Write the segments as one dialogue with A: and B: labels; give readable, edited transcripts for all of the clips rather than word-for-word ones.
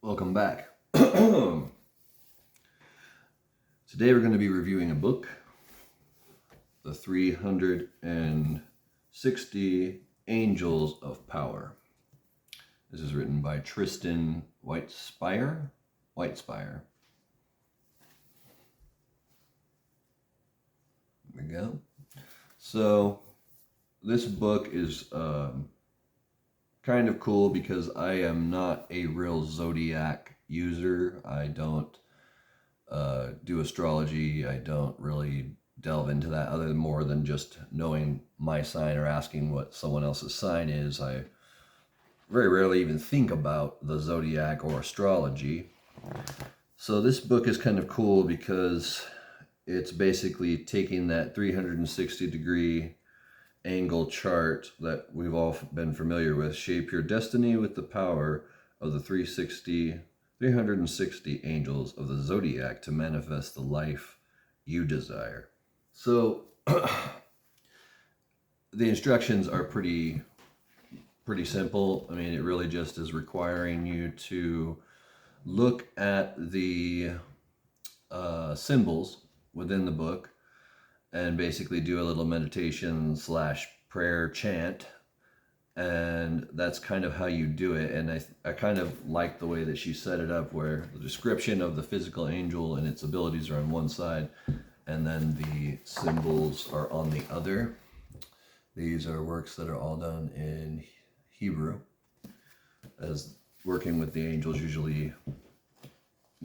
A: Welcome back. Today we're going to be reviewing a book, The 360 Angels of Power. This is written by Tristan Whitespire. There we go. So this book is kind of cool because I am not a real zodiac user. I don't do astrology. I don't really delve into that other than more than just knowing my sign or asking what someone else's sign is. I very rarely even think about the zodiac or astrology. So this book is kind of cool because it's basically taking that 360-degree angle chart that we've all been familiar with. Shape your destiny with the power of the 360 angels of the zodiac to manifest the life you desire. So the instructions are pretty simple. I mean, it really just is requiring you to look at the symbols within the book and basically do a little meditation / prayer chant. And that's kind of how you do it. And I kind of like the way that she set it up, where the description of the physical angel and its abilities are on one side, and then the symbols are on the other. These are works that are all done in Hebrew, as working with the angels usually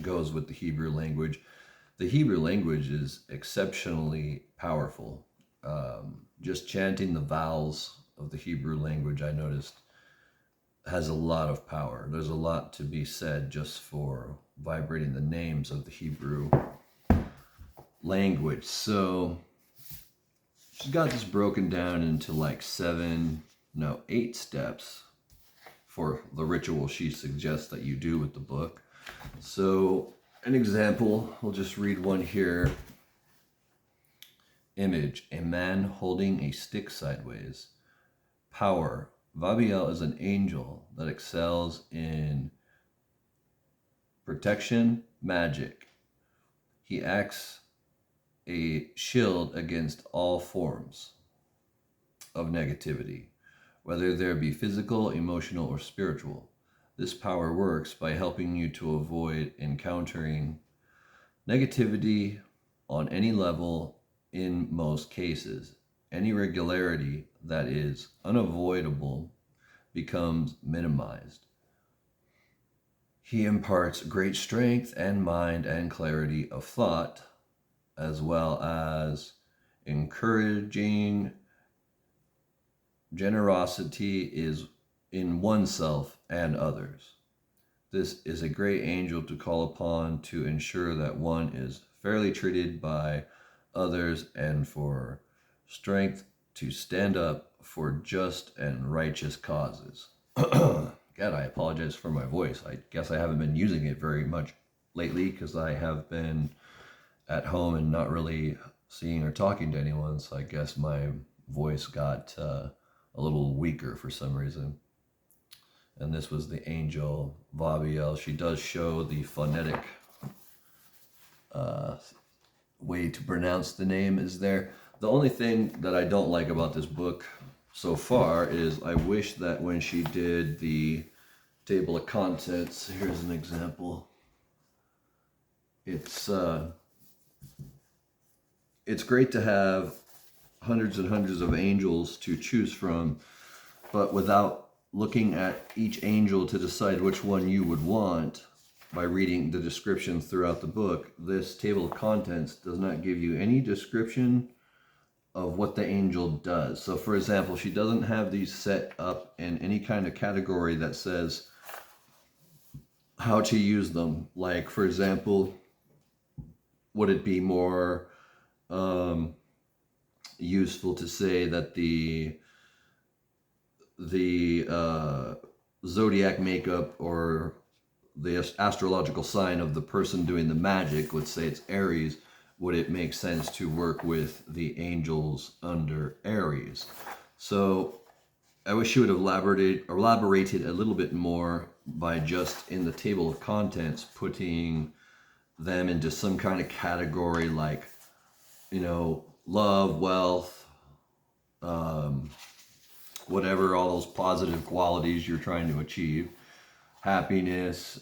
A: goes with the Hebrew language. The Hebrew language is exceptionally powerful. Just chanting the vowels of the Hebrew language, I noticed, has a lot of power. There's a lot to be said just for vibrating the names of the Hebrew language. So she's got this broken down into like 8 steps for the ritual she suggests that you do with the book. So an example, we'll just read one here. Image, a man holding a stick sideways. Power, Vabiel is an angel that excels in protection, magic. He acts a shield against all forms of negativity, whether there be physical, emotional, or spiritual. This power works by helping you to avoid encountering negativity on any level in most cases. Any irregularity that is unavoidable becomes minimized. He imparts great strength and mind and clarity of thought, as well as encouraging generosity is in oneself and others. This is a great angel to call upon to ensure that one is fairly treated by others and for strength to stand up for just and righteous causes. God, I apologize for my voice. I guess I haven't been using it very much lately because I have been at home and not really seeing or talking to anyone, so I guess my voice got a little weaker for some reason. And this was the angel Vabiel. She does show the phonetic way to pronounce the name is there. The only thing that I don't like about this book so far is I wish that when she did the table of contents, here's an example. It's great to have hundreds and hundreds of angels to choose from, but without looking at each angel to decide which one you would want by reading the descriptions throughout the book, this table of contents does not give you any description of what the angel does. So for example, she doesn't have these set up in any kind of category that says how to use them. Like, for example, would it be more useful to say that the zodiac makeup or the astrological sign of the person doing the magic, let's say it's Aries, would it make sense to work with the angels under Aries? So I wish you would have elaborated a little bit more by just in the table of contents putting them into some kind of category like, love, wealth, um, whatever, all those positive qualities you're trying to achieve, happiness,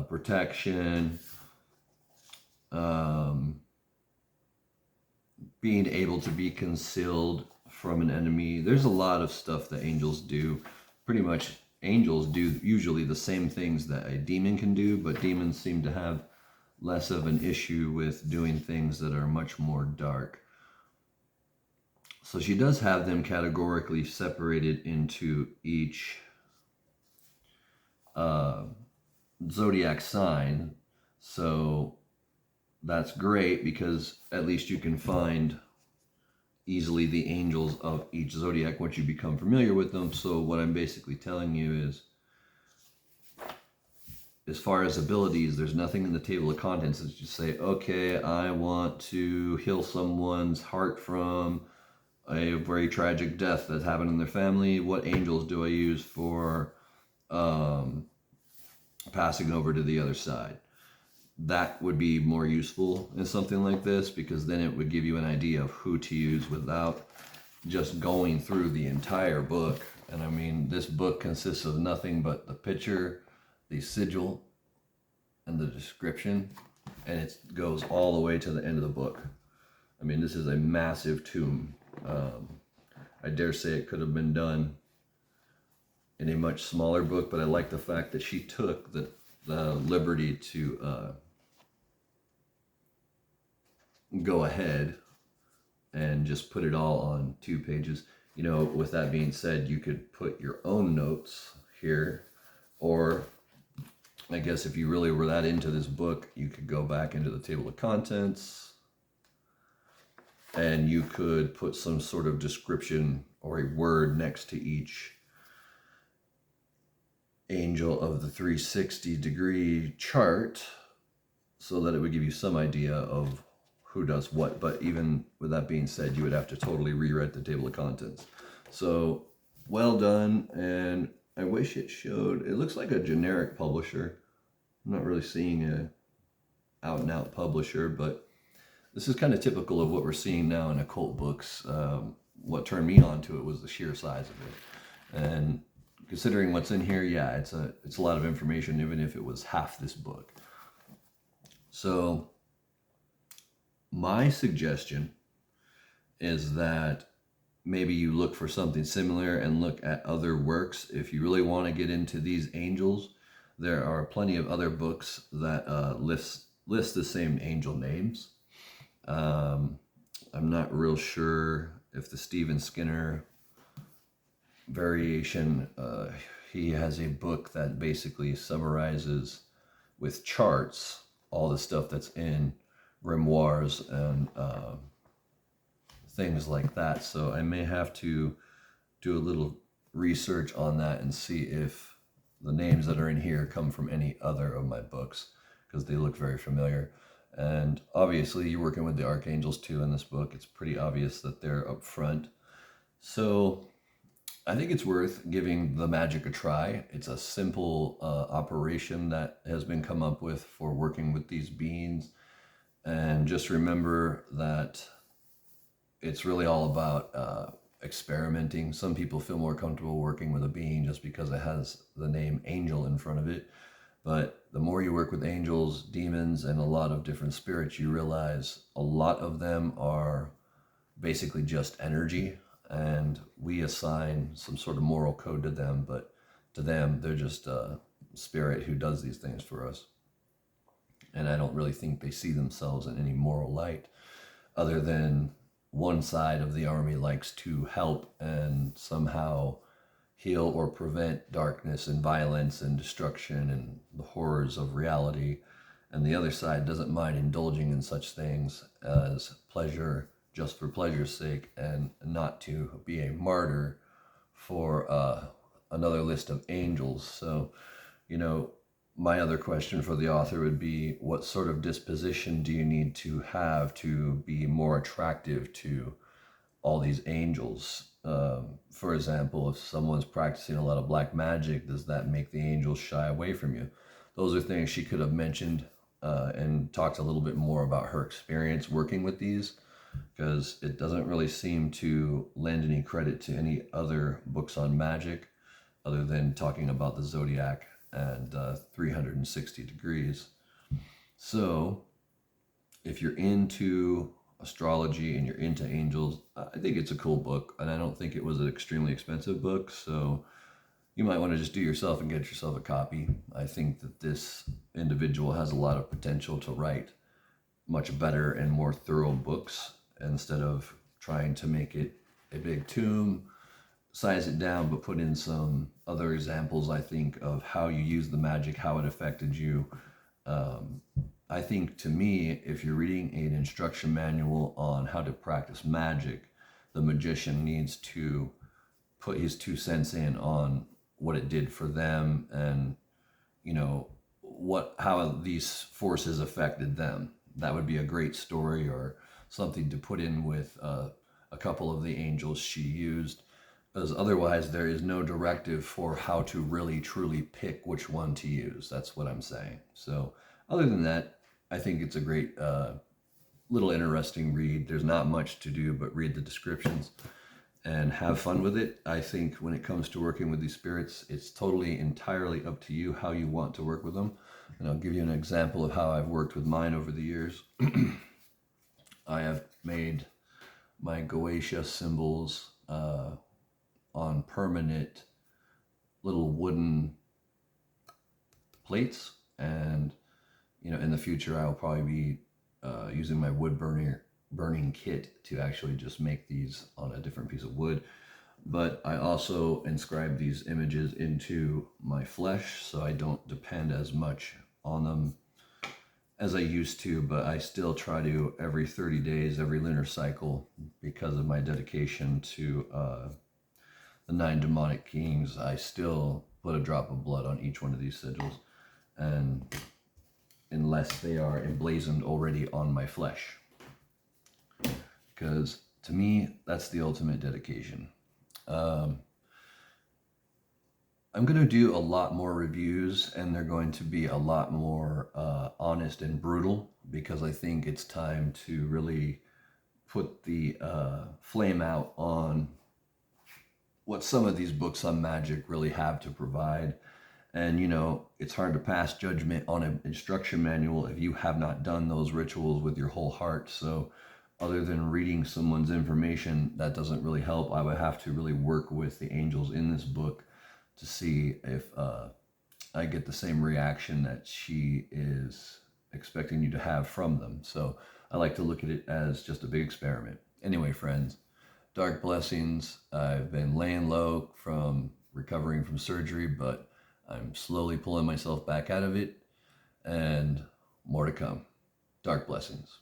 A: protection, um, being able to be concealed from an enemy. There's a lot of stuff that angels do. Pretty much, angels do usually the same things that a demon can do, but demons seem to have less of an issue with doing things that are much more dark. So she does have them categorically separated into each uh, zodiac sign. So that's great because at least you can find easily the angels of each zodiac once you become familiar with them. So what I'm basically telling you is, as far as abilities, there's nothing in the table of contents that you say, okay, I want to heal someone's heart from a very tragic death that's happened in their family. What angels do I use for passing over to the other side? That would be more useful in something like this, because then it would give you an idea of who to use without just going through the entire book. And I mean, this book consists of nothing but the picture, the sigil, and the description, and it goes all the way to the end of the book. I mean, this is a massive tome. I dare say it could have been done in a much smaller book, but I like the fact that she took the liberty to go ahead and just put it all on 2 pages. With that being said, you could put your own notes here, or I guess if you really were that into this book, you could go back into the table of contents and you could put some sort of description or a word next to each angel of the 360-degree chart so that it would give you some idea of who does what. But even with that being said, you would have to totally rewrite the table of contents. So well done, and I wish it showed. It looks like a generic publisher. I'm not really seeing a out and out publisher, but this is kind of typical of what we're seeing now in occult books. What turned me on to it was the sheer size of it, and considering what's in here, yeah, it's a lot of information, even if it was half this book. So my suggestion is that maybe you look for something similar and look at other works. If you really want to get into these angels, there are plenty of other books that list the same angel names. I'm not real sure if the Stephen Skinner variation, he has a book that basically summarizes with charts all the stuff that's in grimoires and things like that. So I may have to do a little research on that and see if the names that are in here come from any other of my books, because they look very familiar. And obviously you're working with the archangels too in this book. It's pretty obvious that they're up front. So I think it's worth giving the magic a try. It's a simple operation that has been come up with for working with these beings. And just remember that it's really all about experimenting. Some people feel more comfortable working with a being just because it has the name angel in front of it. But the more you work with angels, demons, and a lot of different spirits, you realize a lot of them are basically just energy, and we assign some sort of moral code to them, but to them, they're just a spirit who does these things for us. And I don't really think they see themselves in any moral light, other than one side of the army likes to help and somehow heal or prevent darkness and violence and destruction and the horrors of reality. And the other side doesn't mind indulging in such things as pleasure just for pleasure's sake, and not to be a martyr for another list of angels. So, my other question for the author would be, what sort of disposition do you need to have to be more attractive to all these angels. For example, if someone's practicing a lot of black magic, does that make the angels shy away from you? Those are things she could have mentioned and talked a little bit more about her experience working with these, because it doesn't really seem to lend any credit to any other books on magic other than talking about the zodiac and 360 degrees. So if you're into astrology and you're into angels, I think it's a cool book, and I don't think it was an extremely expensive book, so you might want to just do yourself and get yourself a copy. I think that this individual has a lot of potential to write much better and more thorough books instead of trying to make it a big tome, size it down, but put in some other examples, I think, of how you use the magic, how it affected you. Um, I think, to me, if you're reading an instruction manual on how to practice magic, the magician needs to put his 2 cents in on what it did for them, and how these forces affected them. That would be a great story, or something to put in with a couple of the angels she used, because otherwise there is no directive for how to really truly pick which one to use. That's what I'm saying. So other than that, I think it's a great little interesting read. There's not much to do but read the descriptions and have fun with it. I think when it comes to working with these spirits, it's totally entirely up to you how you want to work with them. And I'll give you an example of how I've worked with mine over the years. I have made my Goetia symbols on permanent little wooden plates, and in the future I'll probably be using my wood burning kit to actually just make these on a different piece of wood. But I also inscribe these images into my flesh, so I don't depend as much on them as I used to, but I still try to, every 30 days, every lunar cycle, because of my dedication to the 9 demonic kings, I still put a drop of blood on each one of these sigils, and unless they are emblazoned already on my flesh. Because to me, that's the ultimate dedication. I'm going to do a lot more reviews, and they're going to be a lot more honest and brutal, because I think it's time to really put the flame out on what some of these books on magic really have to provide. And it's hard to pass judgment on an instruction manual if you have not done those rituals with your whole heart. So other than reading someone's information, that doesn't really help. I would have to really work with the angels in this book to see if I get the same reaction that she is expecting you to have from them. So I like to look at it as just a big experiment. Anyway, friends, dark blessings. I've been laying low from recovering from surgery, but I'm slowly pulling myself back out of it, and more to come. Dark blessings.